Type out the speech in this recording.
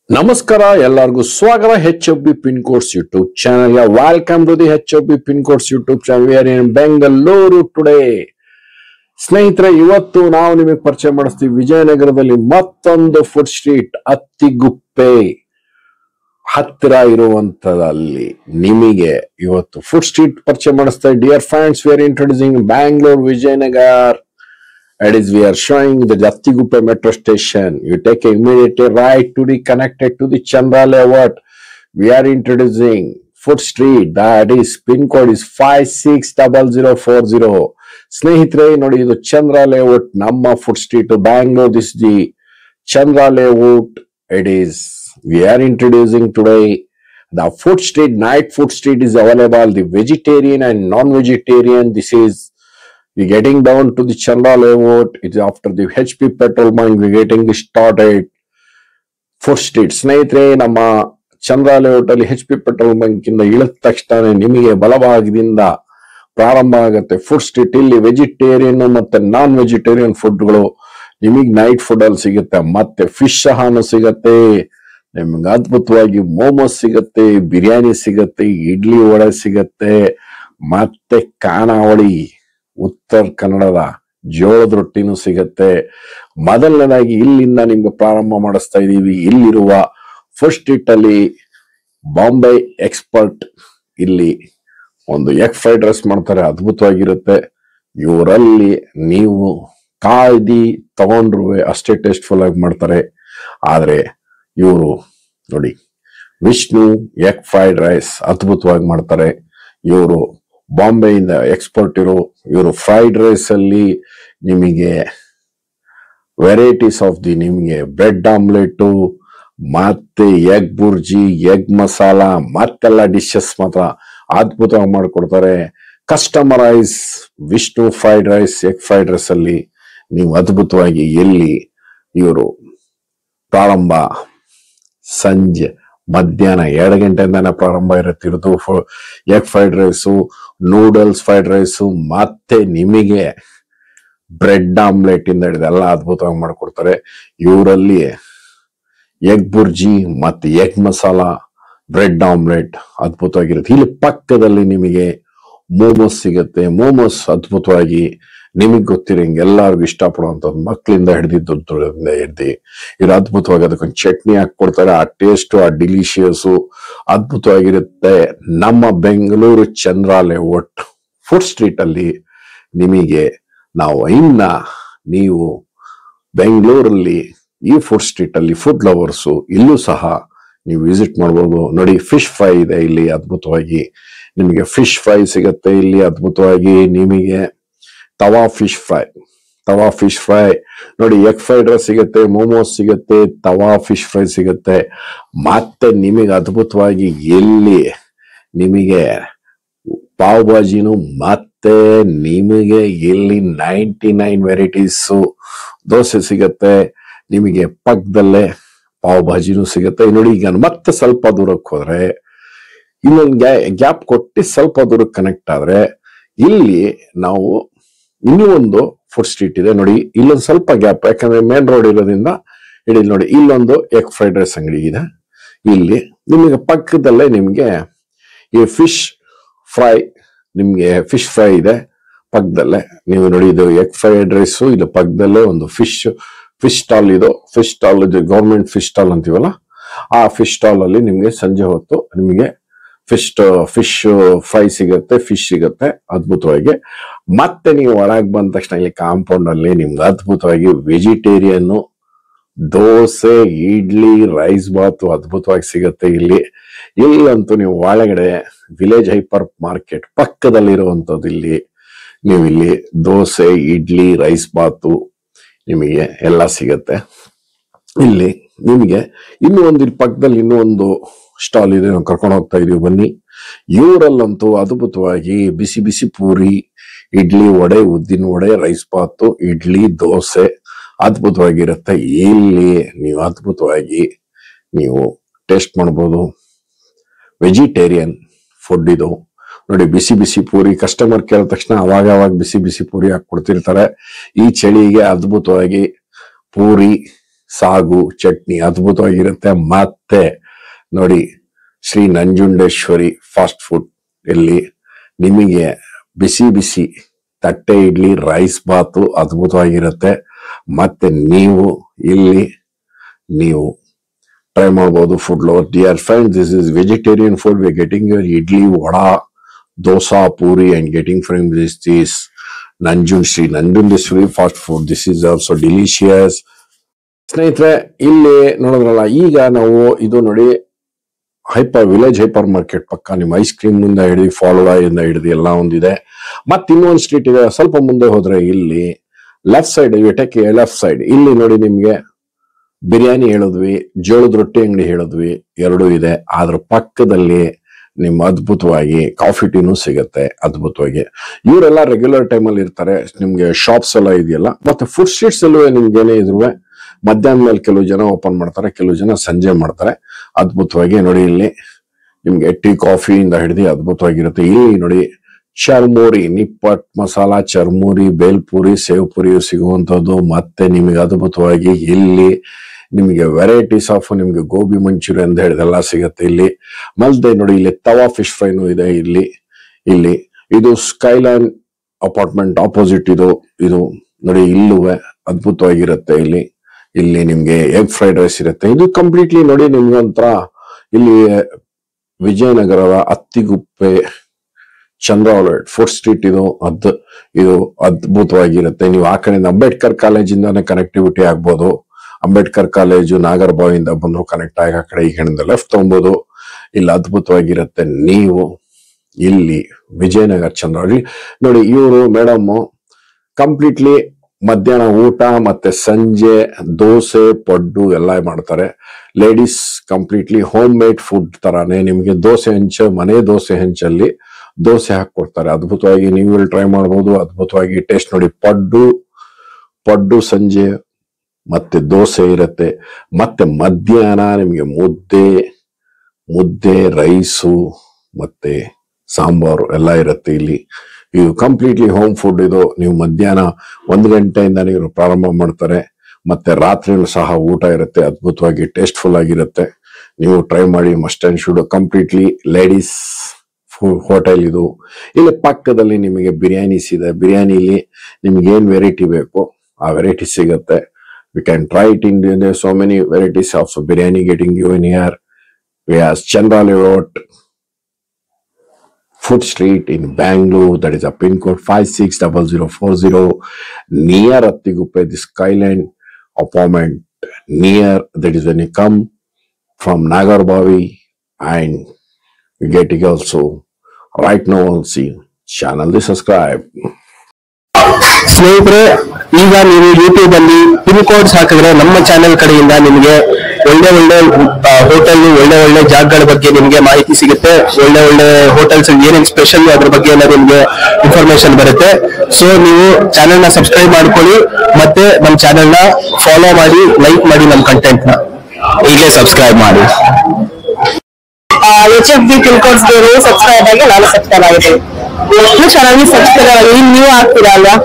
ನಮಸ್ಕಾರ ಎಲ್ಲರಿಗೂ ಸ್ವಾಗತ HFB Pin Codes YouTube channel. Welcome to the HFB Pin Codes YouTube channel. We are in Bengaluru today. ಸ್ನೇಹಿತರೆ, ಇವತ್ತು ನಾವು ನಿಮಗೆ ಪರಿಚಯ ಮಾಡಿಸ್ತೀವಿ ವಿಜಯನಗರದಲ್ಲಿ ಮತ್ತೊಂದು ಫುಡ್ ಸ್ಟ್ರೀಟ್ ಅತ್ತಿಗುಪ್ಪೆ ಹತ್ತಿರ ಇರುವಂತದಲ್ಲಿ ನಿಮಗೆ ಇವತ್ತು ಫುಡ್ ಸ್ಟ್ರೀಟ್ ಪರಿಚಯ ಮಾಡಿಸ್ತಾ. Dear friends, we are introducing Bangalore Vijayanagar. As we are showing the Attiguppe metro station, you take immediately right to the connected to the Chandra layout. We are introducing Food Street. That is pin code is 560040. Snehitare nodi idu Chandra layout namma Food Street Bangalore. This is the Chandra layout. It is we are introducing today the Food Street. Night Food Street is available. The vegetarian and non-vegetarian. This is we getting down to the Chandra layout. It's after the HP petrol mine. We getting started Food Street. ಸ್ನೇಹಿತರೆ, ನಮ್ಮ ಚಂದ್ರ layout ಅಲ್ಲಿ HP petrol bunk ಇಂದ ಇಳಿದ ತಕ್ಷಣ ನಿಮಗೆ ಬಲಭಾಗದಿಂದ ಪ್ರಾರಂಭ ಆಗುತ್ತೆ ಫುಡ್ ಸ್ಟ್ರೀಟ್. ಇಲ್ಲಿ ವೆಜಿಟೇರಿಯನ್ ಮತ್ತೆ ನಾನ್ ವೆಜಿಟೇರಿಯನ್ ಫುಡ್ಗಳು ನಿಮಗೆ ನೈಟ್ ಫುಡ್ ಅಲ್ಲಿ ಸಿಗುತ್ತೆ. ಮತ್ತೆ ಫಿಶ್ ಸಹ ಸಿಗತ್ತೆ. ನಿಮ್ಗೆ ಅದ್ಭುತವಾಗಿ ಮೋಮೋಸ್ ಸಿಗತ್ತೆ, ಬಿರಿಯಾನಿ ಸಿಗತ್ತೆ, ಇಡ್ಲಿ ವಡೆ ಸಿಗತ್ತೆ, ಮತ್ತೆ ಖಾನಾವಳಿ ಉತ್ತರ ಕನ್ನಡದ ಜೋಳದ ರೊಟ್ಟಿನೂ ಸಿಗತ್ತೆ. ಮೊದಲನೇದಾಗಿ ಇಲ್ಲಿಂದ ನಿಮ್ಗೆ ಪ್ರಾರಂಭ ಮಾಡಿಸ್ತಾ ಇದೀವಿ. ಇಲ್ಲಿರುವ ಫುಡ್ ಸ್ಟ್ರೀಟ್ ಅಲ್ಲಿ ಬಾಂಬೆ ಎಕ್ಸ್ಪರ್ಟ್ ಇಲ್ಲಿ ಒಂದು ಎಗ್ ಫ್ರೈಡ್ ರೈಸ್ ಮಾಡ್ತಾರೆ, ಅದ್ಭುತವಾಗಿರುತ್ತೆ. ಇವರಲ್ಲಿ ನೀವು ಕಾಯ್ದಿ ತಗೊಂಡ್ರು ಅಷ್ಟೇ ಟೇಸ್ಟ್ಫುಲ್ ಆಗಿ ಮಾಡ್ತಾರೆ. ಆದ್ರೆ ಇವರು ನೋಡಿ, ವಿಷ್ಣು ಎಗ್ ಫ್ರೈಡ್ ರೈಸ್ ಅದ್ಭುತವಾಗಿ ಮಾಡ್ತಾರೆ. ಇವರು ಬಾಂಬೆಯಿಂದ ಎಕ್ಸ್ಪರ್ಟ್ ಇವರು ಫ್ರೈಡ್ ರೈಸ್ ಅಲ್ಲಿ ನಿಮಗೆ ವೆರೈಟೀಸ್ ಆಫ್ ನಿಮಗೆ ಬ್ರೆಡ್ ಆಮ್ಲೆಟ್ ಮತ್ತೆ ಎಗ್ ಬುರ್ಜಿ, ಎಗ್ ಮಸಾಲ ಮತ್ತೆಲ್ಲ ಡಿಶಸ್ ಮಾತ್ರ ಅದ್ಭುತವಾಗಿ ಮಾಡಿಕೊಡ್ತಾರೆ. Customise Vishnu fried rice, egg fried rice ಅಲ್ಲಿ ನೀವು ಅದ್ಭುತವಾಗಿ ಎಲ್ಲಿ ಇವರು ಪ್ರಾರಂಭ ಸಂಜೆ ಮಧ್ಯಾಹ್ನ 2 ಗಂಟೆಯಿಂದಾನೆ ಪ್ರಾರಂಭ ಇರುತ್ತಿರೋದು. Egg fried rice, noodles fried rice ಮತ್ತೆ ನಿಮಗೆ ಬ್ರೆಡ್ ಆಮ್ಲೆಟ್ ಇಂದ ಹಿಡಿದೆಲ್ಲ ಅದ್ಭುತವಾಗಿ ಮಾಡ್ಕೊಡ್ತಾರೆ. ಇವರಲ್ಲಿ ಎಗ್ ಬುರ್ಜಿ ಮತ್ತೆ ಎಗ್ ಮಸಾಲ, ಬ್ರೆಡ್ ಆಮ್ಲೆಟ್ ಅದ್ಭುತವಾಗಿರುತ್ತೆ. ಇಲ್ಲಿ ಪಕ್ಕದಲ್ಲಿ ನಿಮಗೆ ಮೋಮೋಸ್ ಸಿಗುತ್ತೆ. ಮೋಮೋಸ್ ಅದ್ಭುತವಾಗಿ ನಿಮಗ್ ಗೊತ್ತಿರಂಗೆ ಎಲ್ಲರಿಗೂ ಇಷ್ಟಪಡುವಂಥದ್ದು, ಮಕ್ಕಳಿಂದ ಹಿಡಿದು ಇವ್ರು ಅದ್ಭುತವಾಗಿ ಅದಕ್ಕೊಂದು ಚಟ್ನಿ ಹಾಕೊಡ್ತಾರೆ. ಆ ಟೇಸ್ಟ್, ಆ ಡಿಲಿಷಿಯಸ್ ಅದ್ಭುತವಾಗಿರುತ್ತೆ. ನಮ್ಮ ಬೆಂಗಳೂರು ಚಂದ್ರ ಲೇಔಟ್ ಫುಡ್ ಸ್ಟ್ರೀಟ್ ಅಲ್ಲಿ ನಿಮಗೆ ನೀವು ಬೆಂಗಳೂರಲ್ಲಿ ಈ ಫುಡ್ ಸ್ಟ್ರೀಟ್ ಅಲ್ಲಿ ಫುಡ್ ಲವರ್ಸು ಇಲ್ಲೂ ಸಹ ನೀವು ವಿಸಿಟ್ ಮಾಡ್ಬೋದು. ನೋಡಿ, ಫಿಶ್ ಫ್ರೈ ಇದೆ ಇಲ್ಲಿ ಅದ್ಭುತವಾಗಿ. ನಿಮಗೆ ಫಿಶ್ ಫ್ರೈ ಸಿಗತ್ತೆ ಇಲ್ಲಿ ಅದ್ಭುತವಾಗಿ. ನಿಮಗೆ ತವಾ ಫಿಶ್ ಫ್ರೈ ನೋಡಿ, ಎಗ್ ಫ್ರೈಡ್ ರೈಸ್ ಸಿಗತ್ತೆ, ಮೋಮೋಸ್ ಸಿಗತ್ತೆ, ತವಾ ಫಿಶ್ ಫ್ರೈ ಸಿಗತ್ತೆ. ಮತ್ತೆ ನಿಮಗೆ ಅದ್ಭುತವಾಗಿ ಎಲ್ಲಿ ನಿಮಗೆ ಪಾವ್ ಭಾಜಿನು ಮತ್ತೆ ನಿಮಗೆ ಇಲ್ಲಿ 99 ವೆರೈಟೀಸ್ ದೋಸೆ ಸಿಗತ್ತೆ. ನಿಮಗೆ ಪಕ್ಕದಲ್ಲೇ ಪಾವ್ ಭಾಜಿನೂ ಸಿಗತ್ತೆ. ನೋಡಿ, ಈಗ ಮತ್ತೆ ಸ್ವಲ್ಪ ದೂರಕ್ಕೆ ಹೋದ್ರೆ ಇನ್ನೊಂದು ಗ್ಯಾಪ್ ಕೊಟ್ಟು ಸ್ವಲ್ಪ ದೂರಕ್ಕೆ ಕನೆಕ್ಟ್ ಆದ್ರೆ ಇಲ್ಲಿ ನಾವು ಇನ್ನೂ ಒಂದು ಫುಡ್ ಸ್ಟ್ರೀಟ್ ಇದೆ. ನೋಡಿ, ಇಲ್ಲೊಂದು ಸ್ವಲ್ಪ ಗ್ಯಾಪ್, ಯಾಕಂದ್ರೆ ಮೇನ್ ರೋಡ್ ಇರೋದ್ರಿಂದ ಹಿಡಿದು ನೋಡಿ, ಇಲ್ಲೊಂದು ಎಗ್ ಫ್ರೈಡ್ ರೈಸ್ ಅಂಗಡಿ ಇದೆ. ಇಲ್ಲಿ ನಿಮಗೆ ಪಕ್ಕದಲ್ಲೇ ನಿಮಗೆ ಈ ಫಿಶ್ ಫ್ರೈ ಇದೆ ಪಕ್ಕದಲ್ಲೇ. ನೀವು ನೋಡಿ, ಇದು ಎಗ್ ಫ್ರೈಡ್ ರೈಸು, ಇದು ಪಕ್ಕದಲ್ಲೇ ಒಂದು ಫಿಶ್ ಸ್ಟಾಲ್ ಇದು ಗೌರ್ಮೆಂಟ್ ಫಿಶ್ ಸ್ಟಾಲ್ ಅಂತೀವಲ್ಲ, ಆ ಫಿಶ್ ಸ್ಟಾಲ್ ಅಲ್ಲಿ ನಿಮ್ಗೆ ಸಂಜೆ ಹೊತ್ತು ನಿಮಗೆ ಫಿಶ್ ಫ್ರೈ ಸಿಗತ್ತೆ, ಫಿಶ್ ಸಿಗತ್ತೆ ಅದ್ಭುತವಾಗಿ. ಮತ್ತೆ ನೀವು ಒಳಗೆ ಬಂದ ತಕ್ಷಣ ಇಲ್ಲಿ ಕಾಂಪೌಂಡ್ ಅಲ್ಲಿ ನಿಮ್ಗೆ ಅದ್ಭುತವಾಗಿ ವೆಜಿಟೇರಿಯನ್ ದೋಸೆ, ಇಡ್ಲಿ, ರೈಸ್ ಬಾತು ಅದ್ಭುತವಾಗಿ ಸಿಗತ್ತೆ. ಇಲ್ಲಂತೂ ನೀವು ಒಳಗಡೆ ವಿಲೇಜ್ ಹೈಪರ್ ಮಾರ್ಕೆಟ್ ಪಕ್ಕದಲ್ಲಿ ಇರುವಂತದ್ದು. ನೀವು ಇಲ್ಲಿ ದೋಸೆ, ಇಡ್ಲಿ, ರೈಸ್ ಬಾತು ನಿಮಗೆ ಎಲ್ಲ ಸಿಗತ್ತೆ. ಇಲ್ಲಿ ನಿಮಗೆ ಇಲ್ಲಿ ಪಕ್ಕದಲ್ಲಿ ಇನ್ನೂ ಒಂದು ಸ್ಟಾಲ್ ಇದೆ, ನಾವು ಕರ್ಕೊಂಡು ಹೋಗ್ತಾ ಇದೀವಿ, ಬನ್ನಿ. ಇವರಲ್ಲಂತೂ ಅದ್ಭುತವಾಗಿ ಬಿಸಿ ಬಿಸಿ ಪೂರಿ, ಇಡ್ಲಿ, ವಡೆ, ಉದ್ದಿನ ವಡೆ, ರೈಸ್ ಬಾತು, ಇಡ್ಲಿ, ದೋಸೆ ಅದ್ಭುತವಾಗಿರುತ್ತೆ. ಇಲ್ಲಿ ನೀವು ಅದ್ಭುತವಾಗಿ ನೀವು ಟೇಸ್ಟ್ ಮಾಡ್ಬೋದು. ವೆಜಿಟೇರಿಯನ್ ಫುಡ್ ಇದು. ನೋಡಿ, ಬಿಸಿ ಬಿಸಿ ಪೂರಿ, ಕಸ್ಟಮರ್ ಕೇಳಿದ ತಕ್ಷಣ ಅವಾಗ ಬಿಸಿ ಬಿಸಿ ಪೂರಿ ಹಾಕಿ ಕೊಡ್ತಿರ್ತಾರೆ. ಈ ಚಳಿಗೆ ಅದ್ಭುತವಾಗಿ ಪೂರಿ ಸಾಗು ಚಟ್ನಿ ಅದ್ಭುತವಾಗಿರುತ್ತೆ. ಮತ್ತೆ ನೋಡಿ ಶ್ರೀ ನಂಜುಂಡೇಶ್ವರಿ ಫಾಸ್ಟ್ ಫುಡ್ ಇಲ್ಲಿ ನಿಮಗೆ ಬಿಸಿ ಬಿಸಿ ತಟ್ಟೆ ಇಡ್ಲಿ ರೈಸ್ ಬಾತು ಅದ್ಭುತವಾಗಿರುತ್ತೆ. ಮತ್ತೆ ನೀವು ಇಲ್ಲಿ ನೀವು ಟ್ರೈ ಮಾಡಬಹುದು. Food lover dear friends, this is vegetarian food. We are getting your idli, vada, dosa, puri, and getting from this Sri Nanjundeshwari fast food. This is also delicious. ಸ್ನೇಹಿತರೆ, ಇಲ್ಲಿ ನೋಡಿದ್ರಲ್ಲ, ಈಗ ನಾವು ಇದು ನೋಡಿ ವಿಲೇಜ್ ಹೈಪರ್ ಮಾರ್ಕೆಟ್ ಪಕ್ಕ ನಿಮ್ಮ ಐಸ್ ಕ್ರೀಮ್ ಮುಂದೆ ಹಿಡಿದು ಫಾಲೋವಾ ಇಂದ ಹಿಡಿದು ಎಲ್ಲ ಒಂದಿದೆ. ಮತ್ತೆ ಇನ್ನೊಂದು ಸ್ಟ್ರೀಟ್ ಇದೆ. ಸ್ವಲ್ಪ ಮುಂದೆ ಹೋದ್ರೆ ಇಲ್ಲಿ ಲೆಫ್ಟ್ ಸೈಡ್, ಲೆಫ್ಟ್ ಸೈಡ್ ಇಲ್ಲಿ ನೋಡಿ ನಿಮ್ಗೆ ಬಿರಿಯಾನಿ ಹೇಳಿದ್ವಿ, ಜೋಳದ ರೊಟ್ಟಿ ಅಂಗಡಿ ಹೇಳಿದ್ವಿ, ಎರಡೂ ಇದೆ. ಅದ್ರ ಪಕ್ಕದಲ್ಲಿ ನಿಮ್ಮ ಅದ್ಭುತವಾಗಿ ಕಾಫಿ ಟೀನು ಸಿಗುತ್ತೆ ಅದ್ಭುತವಾಗಿ. ಇವರೆಲ್ಲ ರೆಗ್ಯುಲರ್ ಟೈಮಲ್ಲಿ ಇರ್ತಾರೆ. ನಿಮ್ಗೆ ಶಾಪ್ಸ್ ಎಲ್ಲ ಇದೆಯಲ್ಲ, ಮತ್ತೆ ಫುಡ್ ಸ್ಟ್ರೀಟ್ಸ್ ಅಲ್ಲೂ ನಿಮ್ಗೇನೇ ಇದ್ರು ಮಧ್ಯಾಹ್ನ ಮೇಲೆ ಕೆಲವು ಜನ ಓಪನ್ ಮಾಡ್ತಾರೆ, ಕೆಲವು ಜನ ಸಂಜೆ ಮಾಡ್ತಾರೆ. ಅದ್ಭುತವಾಗಿ ನೋಡಿ ಇಲ್ಲಿ ನಿಮ್ಗೆ ಟೀ ಕಾಫಿಯಿಂದ ಹಿಡಿದು ಅದ್ಭುತವಾಗಿರುತ್ತೆ. ಇಲ್ಲಿ ನೋಡಿ ಚರ್ಮೂರಿ, ನಿಪ್ಪಟ್ ಮಸಾಲ ಚರ್ಮೂರಿ, ಬೇಲ್ಪುರಿ, ಸೇವ್ ಪುರಿ ಸಿಗುವಂತದ್ದು. ಮತ್ತೆ ನಿಮಗೆ ಅದ್ಭುತವಾಗಿ ಇಲ್ಲಿ ನಿಮಗೆ ವೆರೈಟೀಸ್ ಆಫ್ ನಿಮ್ಗೆ ಗೋಬಿ ಮಂಚೂರಿಯನ್ ಅಂತ ಹೇಳಿದೆಲ್ಲ ಸಿಗುತ್ತೆ ಇಲ್ಲಿ. ಮಲ್ದೆ ನೋಡಿ ಇಲ್ಲಿ ತವಾ ಫಿಶ್ ಫ್ರೈನು ಇದೆ ಇಲ್ಲಿ ಇದು ಸ್ಕೈಲ್ಯಾಂಡ್ ಅಪಾರ್ಟ್ಮೆಂಟ್ ಆಪೋಸಿಟ್ ಇದು ನೋಡಿ ಇಲ್ಲೂ ಅದ್ಭುತವಾಗಿರುತ್ತೆ. ಇಲ್ಲಿ ನಿಮ್ಗೆ ಎಗ್ ಫ್ರೈಡ್ ರೈಸ್ ಇರುತ್ತೆ. ಇದು ಕಂಪ್ಲೀಟ್ಲಿ ನೋಡಿ ನಿಮ್ಗೆ ಒಂಥರ ಇಲ್ಲಿ ವಿಜಯನಗರದ ಅತ್ತಿಗುಪ್ಪೆ ಚಂದ್ರವಲಯಟ್ ಫುಡ್ ಸ್ಟ್ರೀಟ್ ಇದು ಅದ್ಭುತವಾಗಿರುತ್ತೆ. ನೀವು ಆ ಕಡೆಯಿಂದ ಅಂಬೇಡ್ಕರ್ ಕಾಲೇಜಿಂದಾನೇ ಕನೆಕ್ಟಿವಿಟಿ ಆಗ್ಬೋದು. ಅಂಬೇಡ್ಕರ್ ಕಾಲೇಜು ನಾಗರಬಾವಿಯಿಂದ ಬಂದ್ರು ಕನೆಕ್ಟ್ ಆಗಿ ಆ ಕಡೆ ಈ ಕಡೆಯಿಂದ ಲೆಫ್ಟ್ ತಗೊಬೋದು. ಇಲ್ಲಿ ಅದ್ಭುತವಾಗಿರುತ್ತೆ. ನೀವು ಇಲ್ಲಿ ವಿಜಯನಗರ ಚಂದ್ರ ನೋಡಿ, ಇವರು ಮೇಡಮ್ ಕಂಪ್ಲೀಟ್ಲಿ ಮಧ್ಯಾಹ್ನ ಊಟ ಮತ್ತೆ ಸಂಜೆ ದೋಸೆ ಪಡ್ಡು ಎಲ್ಲ ಮಾಡ್ತಾರೆ. Ladies completely home made food ತರಾನೇ ನಿಮ್ಗೆ ಮನೆ ದೋಸೆ ಹೆಂಚಲ್ಲಿ ದೋಸೆ ಹಾಕೊಡ್ತಾರೆ. ಅದ್ಭುತವಾಗಿ ನೀವು ಇಲ್ಲಿ ಟ್ರೈ ಮಾಡಬಹುದು. ಅದ್ಭುತವಾಗಿ ಟೇಸ್ಟ್ ನೋಡಿ. ಪಡ್ಡು ಸಂಜೆ ಮತ್ತೆ ದೋಸೆ ಇರುತ್ತೆ. ಮತ್ತೆ ಮಧ್ಯಾಹ್ನ ನಿಮ್ಗೆ ಮುದ್ದೆ ರೈಸು ಮತ್ತೆ ಸಾಂಬಾರು ಎಲ್ಲ ಇರುತ್ತೆ ಇಲ್ಲಿ. ಇದು ಕಂಪ್ಲೀಟ್ಲಿ ಹೋಮ್ ಫುಡ್. ಇದು ನೀವು ಮಧ್ಯಾಹ್ನ 1 ಗಂಟೆಯಿಂದ ನೀವು ಪ್ರಾರಂಭ ಮಾಡ್ತಾರೆ. ಮತ್ತೆ ರಾತ್ರಿನೂ ಸಹ ಊಟ ಇರುತ್ತೆ. ಅದ್ಭುತವಾಗಿ ಟೇಸ್ಟ್ಫುಲ್ ಆಗಿರುತ್ತೆ. ನೀವು ಟ್ರೈ ಮಾಡಿ, must and should. Completely ladies hotel ಇದು. ಇಲ್ಲಿ ಪಕ್ಕದಲ್ಲಿ ನಿಮಗೆ ಬಿರಿಯಾನೀಸ್ ಇದೆ. ಬಿರಿಯಾನಿಲಿ ನಿಮ್ಗೆ ಏನ್ ವೆರೈಟಿ ಬೇಕು ಆ ವೆರೈಟಿ ಸಿಗುತ್ತೆ. We can try it in there. There are so many varieties of biryani getting you in here. We have Chandra Layout Food Street in Bangalore. That is a pin code 560040 near Attiguppe, the Skyland apartment near. That is when you come from Nagarbavi and you get it also. Right now, see channel, subscribe. ಸ್ನೇಹಿತರೆ, ಈಗ ನೀವು YouTube ಅಲ್ಲಿ pin codes ಹಾಕಿದ್ರೆ ನಮ್ಮ channel ಕಡೆಯಿಂದ ನಿಮಗೆ ಒಳ್ಳೆ hotel, ಒಳ್ಳೆ ಜಾಗಗಳ ಬಗ್ಗೆ ನಿಮಗೆ ಮಾಹಿತಿ ಸಿಗುತ್ತೆ. ಒಳ್ಳೆ ಹೋಟೆಲ್ಸ್ ಏನೇನು ಸ್ಪೆಷಲ್ ಅದ್ರ ಬಗ್ಗೆ ಎಲ್ಲ ನಿಮ್ಗೆ ಇನ್ಫಾರ್ಮೇಶನ್ ಬರುತ್ತೆ. ಸೊ ನೀವು ಚಾನೆಲ್ ನ ಸಬ್ಸ್ಕ್ರೈಬ್ ಮಾಡ್ಕೊಳ್ಳಿ, ಮತ್ತೆ ನಮ್ಮ ಚಾನೆಲ್ ನ ಫಾಲೋ ಮಾಡಿ, ಲೈಕ್ ಮಾಡಿ, ನಮ್ಮ ಕಂಟೆಂಟ್ ನ ಈಗಲೇ ಸಬ್ಸ್ಕ್ರೈಬ್ ಮಾಡಿ. HFB ಪಿನ್ ಕೋಡ್ಸ್ ಸಬ್ಸ್ಕ್ರೈಬ್ ಆಗಿ ನಾನು ಸಬ್ಸ್ಕ್ರೈಬ್ ಆಗಿದ್ದೀನಿ. ಎಷ್ಟು ಚೆನ್ನಾಗಿ ಸಬ್ಸ್ಕ್ರೈಬ್ ಆಗಿ ನೀವು ಆಗ್ತೀರಾ ಅಲ್ವಾ?